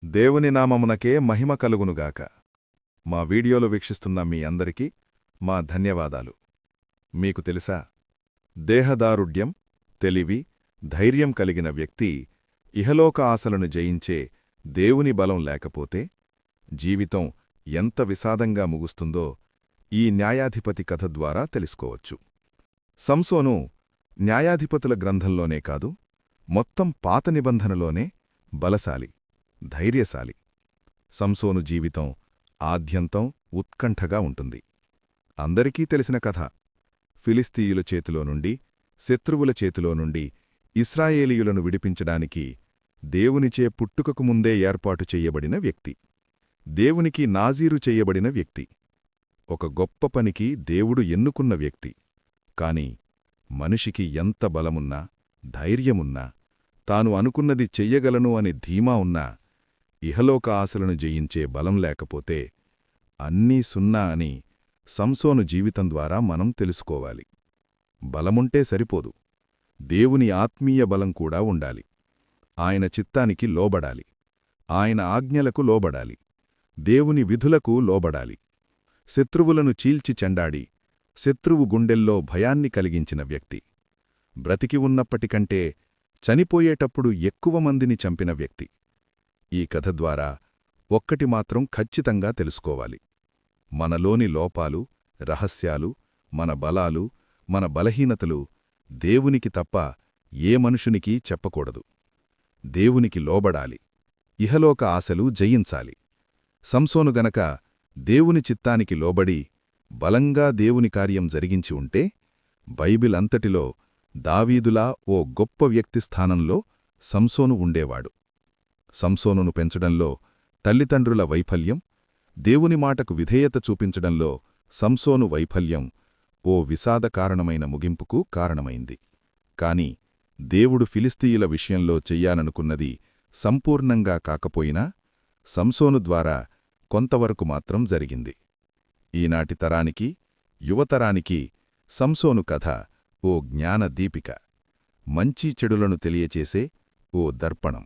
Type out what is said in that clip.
దేవుని నామమునకే మహిమ కలుగునుగాక. మా వీడియోలు వీక్షిస్తున్న మీ అందరికీ మా ధన్యవాదాలు. మీకు తెలుసా, దేహదారుఢ్యం, తెలివి, ధైర్యం కలిగిన వ్యక్తి ఇహలోక ఆశలను జయించే దేవుని బలం లేకపోతే జీవితం ఎంత విషాదంగా ముగుస్తుందో ఈ న్యాయాధిపతి కథ ద్వారా తెలుసుకోవచ్చు. సంసోను న్యాయాధిపతుల గ్రంథంలోనే కాదు, మొత్తం పాత నిబంధనలోనే బలశాలి, ధైర్యశాలి. సంసోను జీవితం ఆద్యంతం ఉత్కంఠగా ఉంటుంది. అందరికీ తెలిసిన కథ. ఫిలిస్తీయుల చేతిలో నుండి, శత్రువుల చేతిలో నుండి ఇశ్రాయేలీయులను విడిపించడానికి దేవునిచే పుట్టుకకు ముందే ఏర్పాటు చెయ్యబడిన వ్యక్తి. దేవునికి నాజీరు చెయ్యబడిన వ్యక్తి. ఒక గొప్ప పనికి దేవుడు ఎన్నుకున్న వ్యక్తి. కాని మనిషికి ఎంత బలమున్నా, ధైర్యమున్నా, తాను అనుకున్నది చెయ్యగలను అని ధీమా ఉన్నా, ఇహలోక ఆశలను జయించే బలం లేకపోతే అన్నీ సున్నా అని సంసోను జీవితం ద్వారా మనం తెలుసుకోవాలి. బలముంటే సరిపోదు, దేవుని ఆత్మీయ బలం కూడా ఉండాలి. ఆయన చిత్తానికి లోబడాలి, ఆయన ఆజ్ఞలకు లోబడాలి, దేవుని విధులకు లోబడాలి. శత్రువులను చీల్చి చెండాడి, శత్రువు గుండెల్లో భయాన్ని కలిగించిన వ్యక్తి. బ్రతికి ఉన్నప్పటికంటే చనిపోయేటప్పుడు ఎక్కువ మందిని చంపిన వ్యక్తి. ఈ కథ ద్వారా ఒక్కటి మాత్రం ఖచ్చితంగా తెలుసుకోవాలి. మనలోని లోపాలు, రహస్యాలు, మన బలాలు, మన బలహీనతలు దేవునికి తప్ప ఏ మనుషునికీ చెప్పకూడదు. దేవునికి లోబడాలి, ఇహలోక ఆశలు జయించాలి. సంసోను గనక దేవుని చిత్తానికి లోబడి బలంగా దేవుని కార్యం జరిగించి ఉంటే, బైబిల్ అంతటిలో దావీదులా ఓ గొప్ప వ్యక్తి స్థానంలో సంసోను ఉండేవాడు. సంసోనును పెంచడంలో తల్లిదండ్రుల వైఫల్యం, దేవుని మాటకు విధేయత చూపించడంలో సంసోను వైఫల్యం ఓ విషాదకారణమైన ముగింపుకు కారణమైంది. కాని దేవుడు ఫిలిస్తీయుల విషయంలో చెయ్యాలనుకున్నది సంపూర్ణంగా కాకపోయినా సంసోను ద్వారా కొంతవరకు మాత్రం జరిగింది. ఈనాటి తరానికి, యువతరానికి సంసోను కథ ఓ జ్ఞాన దీపిక, మంచి చెడులను తెలియచేసే ఓ దర్పణం.